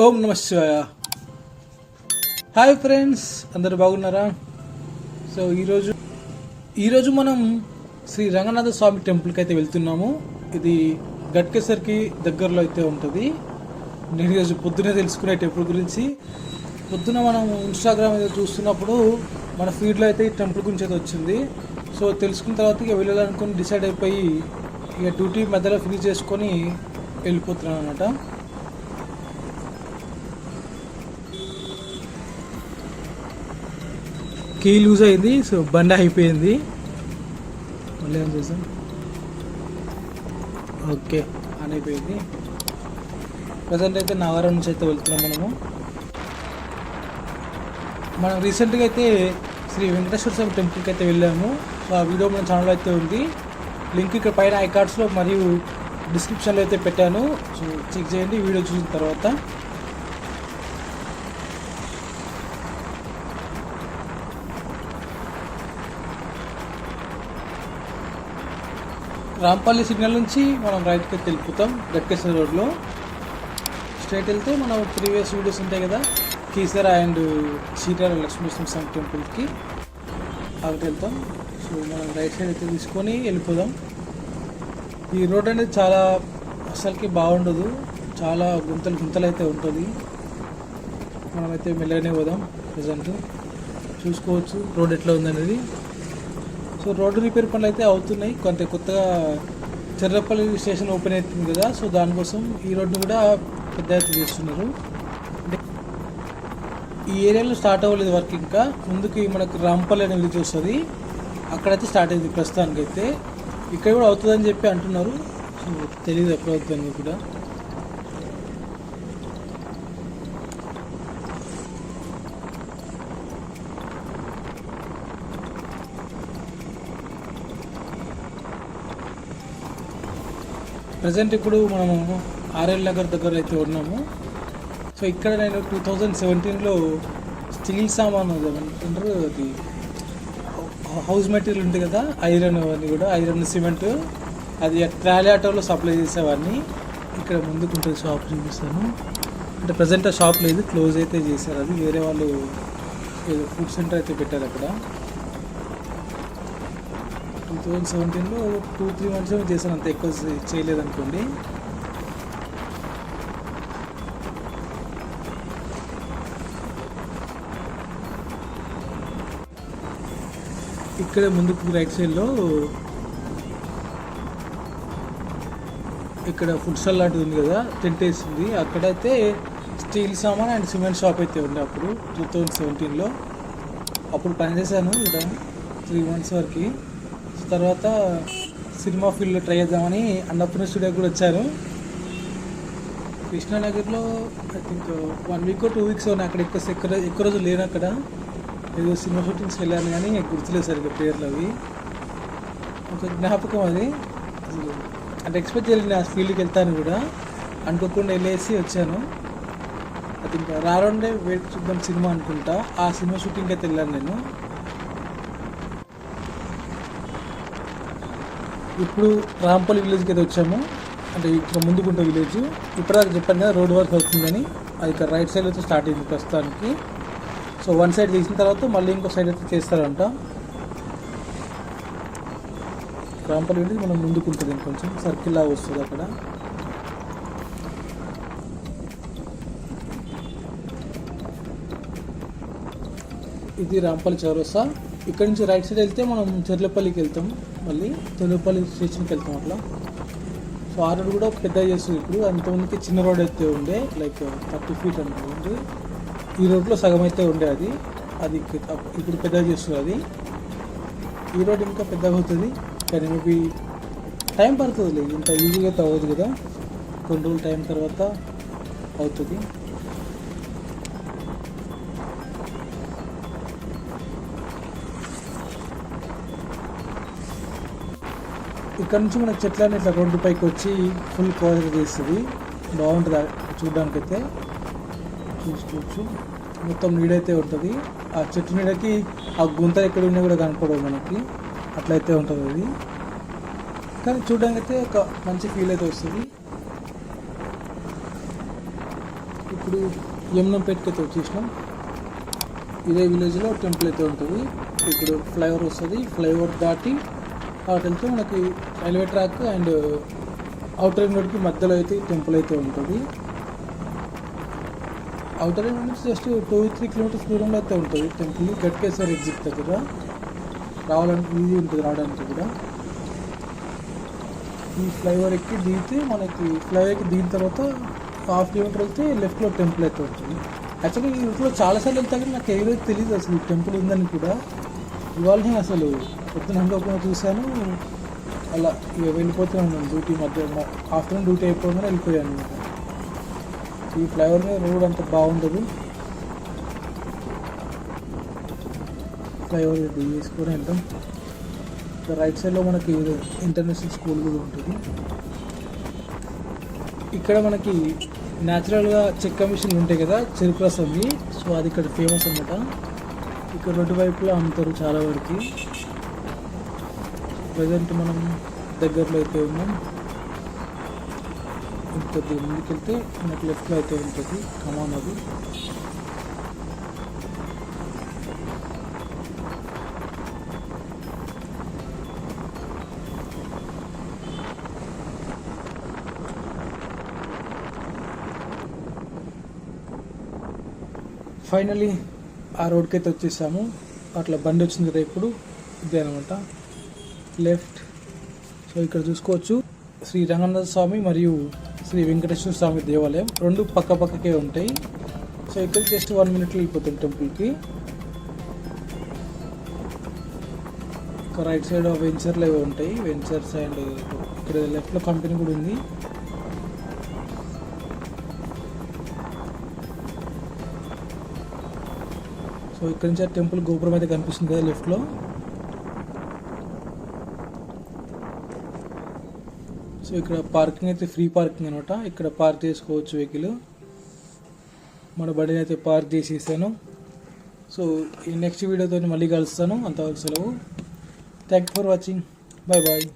ఓం నమ శివాయ. Hi friends, అందరు బాగున్నారా? సో ఈరోజు మనం శ్రీ రంగనాథ స్వామి టెంపుల్కి అయితే వెళ్తున్నాము. ఇది గట్కేసర్కి దగ్గరలో అయితే ఉంటుంది. నేను ఈరోజు పొద్దునే తెలుసుకునే టెంపుల్ గురించి. పొద్దున మనం ఇన్స్టాగ్రామ్ అయితే చూస్తున్నప్పుడు మన ఫీడ్లో అయితే ఈ టెంపుల్ గురించి అయితే వచ్చింది. సో తెలుసుకున్న తర్వాత ఇక వెళ్ళాలనుకుని డిసైడ్ అయిపోయి ఇక డ్యూటీ మధ్యలో ఫినిష్ చేసుకొని వెళ్ళిపోతున్నాను అనమాట. కీ లూజ్ అయింది, సో బండి అయిపోయింది. మళ్ళీ ఏం చేసాం, ఓకే ఆన్ అయిపోయింది. ప్రజెంట్ అయితే నాగారం నుంచి అయితే వెళ్తున్నాం. మనం రీసెంట్గా అయితే శ్రీ వెంకటేశ్వర స్వామి టెంపుల్కి అయితే వెళ్ళాము. సో ఆ వీడియో మన ఛానల్లో అయితే ఉంది. లింక్ ఇక్కడ పైన ఐకార్డ్స్లో మరియు డిస్క్రిప్షన్లో అయితే పెట్టాను. సో చెక్ చేయండి వీడియో చూసిన తర్వాత. రాంపల్లి సిగ్నల్ నుంచి మనం రైట్కి అయితే వెళ్ళిపోతాం. గట్కేశ్వర రోడ్లో స్ట్రైట్ వెళ్తే మనం ప్రీవియస్ వీడియోస్ ఉంటాయి కదా, కీసర అండ్ సీతార లక్ష్మీనరసింహ టెంపుల్కి అక్కడికి వెళ్తాం. సో మనం రైట్ సైడ్ అయితే తీసుకొని వెళ్ళిపోదాం. ఈ రోడ్ అనేది చాలా అసలుకి బాగుండదు, చాలా గుంతలు అయితే ఉంటుంది. మనమైతే మెల్లగానే పోదాం. ప్రజెంట్ చూసుకోవచ్చు రోడ్ ఎట్లా ఉందనేది. సో రోడ్డు రిపేర్ పనులు అయితే అవుతున్నాయి. కొత్తగా చెర్రపల్లి స్టేషన్ ఓపెన్ అవుతుంది కదా, సో దానికోసం ఈ రోడ్డు కూడా పెద్ద ఎత్తున చేస్తున్నారు. అంటే ఈ ఏరియాలో స్టార్ట్ అవ్వలేదు వర్క్, ఇంకా ముందుకి మనకు రాంపల్లి అనే విలేజ్ వస్తుంది, అక్కడైతే స్టార్ట్ అయింది. ప్రస్తుతానికి అయితే ఇక్కడ కూడా అవుతుందని చెప్పి అంటున్నారు. సో తెలియదు ఎప్పుడు అవుతుందని కూడా. ప్రజెంట్ ఇప్పుడు మనము ఆర్ఎల్ నగర్ దగ్గర అయితే ఉన్నాము. సో ఇక్కడ నేను 2017లో స్టీల్ సామాన్ అంటారు, అది హౌస్ మెటీరియల్ ఉంటుంది కదా, ఐరన్ అవన్నీ కూడా, ఐరన్ సిమెంట్, అది ట్రాలీ ఆటోలో సప్లై చేసేవాడిని. ఇక్కడ ముందుకు ఉంటుంది షాప్, చూపిస్తాను. అంటే ప్రజెంట్ ఆ షాప్ లేదు, క్లోజ్ అయితే చేశారు. అది వేరే వాళ్ళు ఏదో ఫుడ్ సెంటర్ అయితే పెట్టారు అక్కడ. 2017లో 2-3 months చేశాను, అంత ఎక్కువ చేయలేదనుకోండి. ఇక్కడే ముందుకు రైట్ సైడ్లో ఇక్కడ ఫుడ్ స్టాల్ లాంటిది ఉంది కదా, టెంట్ వేసింది. అక్కడైతే స్టీల్ సామాన్ అండ్ సిమెంట్ షాప్ అయితే ఉండే అప్పుడు 2017లో. అప్పుడు పనిచేశాను ఇక్కడ 3 months వరకు. తర్వాత సినిమా ఫీల్డ్లో ట్రై చేద్దామని అన్నపూర్ణ స్టూడియోకి కూడా వచ్చాను. కృష్ణానగర్లో I think 1 week or 2 weeks ఉన్నాయి. అక్కడ ఎక్కువ రోజులు లేను. అక్కడ ఏదో సినిమా షూటింగ్స్కి వెళ్ళాను కానీ గుర్తులేదు సరిగ్గా పేర్లు. అవి ఒక జ్ఞాపకం అది. అంటే ఎక్స్పెక్ట్ చేయలేదు నేను ఆ ఫీల్డ్కి వెళ్తాను కూడా, అనుకోకుండా వెళ్ళేసి వచ్చాను. ఐ థింక్ రారండే వెయిట్ చూద్దాం సినిమా అనుకుంటా, ఆ సినిమా షూటింగ్కి అయితే వెళ్ళాను నేను. ఇప్పుడు రాంపల్లి విలేజ్కి అయితే వచ్చాము. అంటే ఇక్కడ ముందుకుంటే విలేజ్, ఇప్పటిదాకా చెప్పాను కదా రోడ్ వర్క్ అవుతుందని. అది ఇక్కడ రైట్ సైడ్ అయితే స్టార్ట్ అయింది ప్రస్తుతానికి. సో వన్ సైడ్ చేసిన తర్వాత మళ్ళీ ఇంకో సైడ్ అయితే చేస్తారంట. రాంపల్లి విలేజ్ మనం ముందుకుంటుంది, ఇంకొంచెం సర్కిల్ లాగా వస్తుంది అక్కడ. ఇది రాంపల్లి చౌరస్తా. ఇక్కడ నుంచి రైట్ సైడ్ వెళ్తే మనం చెర్లపల్లికి వెళ్తాం, మళ్ళీ చెర్లపల్లి స్టేషన్కి వెళ్తాం అట్లా. సో ఆ రోడ్ కూడా పెద్ద చేస్తుంది ఇప్పుడు. అంతమందికి చిన్న రోడ్ అయితే ఉండే, లైక్ 30 feet అనుకోండి. ఈ రోడ్లో సగం అయితే ఉండే, అది ఇప్పుడు పెద్దగా చేస్తుంది. అది ఈ రోడ్ ఇంకా పెద్దగా అవుతుంది, కానీ మేబీ టైం పడుతుంది. లేదు ఇంత ఈజీగా అయితే అవ్వదు కదా, కొన్ని రోజులు టైం తర్వాత అవుతుంది. ఇక్కడ నుంచి మనకు చెట్లన్నీ ఇట్లా రోడ్డు పైకి వచ్చి ఫుల్ కవర్ చేస్తుంది. బాగుంటుంది చూడడానికి అయితే, చూసుకోవచ్చు. మొత్తం నీడైతే ఉంటుంది. ఆ చెట్టు నీడకి ఆ గుంత ఎక్కడ ఉన్నా కూడా కనపడదు మనకి, అట్లయితే ఉంటుంది అది. కానీ చూడడానికి అయితే ఒక మంచి ఫీల్ అయితే వస్తుంది. ఇప్పుడు యమునంపేటకి అయితే వచ్చేసినాం. ఇదే విలేజ్లో టెంపుల్ అయితే ఉంటుంది. ఇప్పుడు ఫ్లైఓవర్ వస్తుంది. ఫ్లైఓవర్ దాటి అటు వెళ్తే మనకి railway track and outer ring రోడ్కి మధ్యలో అయితే టెంపుల్ అయితే ఉంటుంది. అవుటర్ రింగ్ నుంచి జస్ట్ 2-3 కిలోమీటర్స్ దూరంలో అయితే ఉంటుంది టెంపుల్. గట్కేశ్వర్ ఎగ్జిట్ దగ్గర రావాలంటే ఈజీ ఉంటుంది రావడానికి కూడా. ఈ ఫ్లైఓవర్ ఎక్కి దిగితే మనకి ఫ్లైఓవర్ ఎక్కి దిగిన తర్వాత 1/2 కిలోమీటర్ వెళ్తే లెఫ్ట్లో టెంపుల్ అయితే ఉంటుంది. యాక్చువల్లీ ఈ రూట్లో చాలాసార్లు వెళ్తా కానీ నాకు ఏదైతే తెలియదు అసలు ఈ టెంపుల్ ఉందని కూడా. ఇవాళ నేను అసలు పొద్దున అనుకోకుండా చూశాను. అలా ఇక వెళ్ళిపోతూనే ఉన్నాను డ్యూటీ మధ్య. ఆఫ్టర్నూన్ డ్యూటీ అయిపోగానే వెళ్ళిపోయాను అనమాట. ఈ ఫ్లైఓవర్ మీద రోడ్ అంత బాగుండదు. ఫ్లైఓవర్ తీసుకొని వెళ్తాం. రైట్ సైడ్లో మనకి ఇంటర్నేషనల్ స్కూల్ కూడా ఉంటుంది. ఇక్కడ మనకి న్యాచురల్గా చెక్క మిషన్లు ఉంటాయి కదా, చెరుకు రసంవి. సో అది ఇక్కడ ఫేమస్ అన్నమాట. ఇక్కడ రెండు వైపులా అమ్ముతారు చాలా వరకు. ప్రజెంట్ మనం దగ్గరలో అయితే ఉన్నాం. ఇంత ముందుకు వెళ్తే మనకు లెఫ్ట్లో అయితే ఉంటుంది కమాన్. అది ఫైనలీ ఆ రోడ్కి అయితే వచ్చేసాము. అట్లా బండి వచ్చింది కదా ఇప్పుడు. ఇదే అనమాట లెఫ్ట్. సో ఇక్కడ చూసుకోవచ్చు శ్రీ రంగనాథ స్వామి మరియు శ్రీ వెంకటేశ్వర స్వామి దేవాలయం రెండు పక్క పక్కకే ఉంటాయి. సో ఇక్కడ జస్ట్ 1 మినిట్లో వెళ్ళిపోతాం టెంపుల్కి. ఇంకా రైట్ సైడ్ వెంచర్లు అవి ఉంటాయి. వెంచర్స్ అండ్ ఇక్కడ లెఫ్ట్లో కంపెనీ కూడా ఉంది. సో ఇక్కడ నుంచి ఆ టెంపుల్ గోపురం అయితే కనిపిస్తుంది కదా లెఫ్ట్లో. సో ఇక్కడ పార్కింగ్ అయితే ఫ్రీ పార్కింగ్ అనమాట. ఇక్కడ పార్క్ చేసుకోవచ్చు వెహికల్. మన బండిని అయితే పార్క్ చేసేసాను. సో ఈ నెక్స్ట్ వీడియోతో మళ్ళీ కలుస్తాను. అంతవరకు సెలవు. Thank you for watching. Bye bye.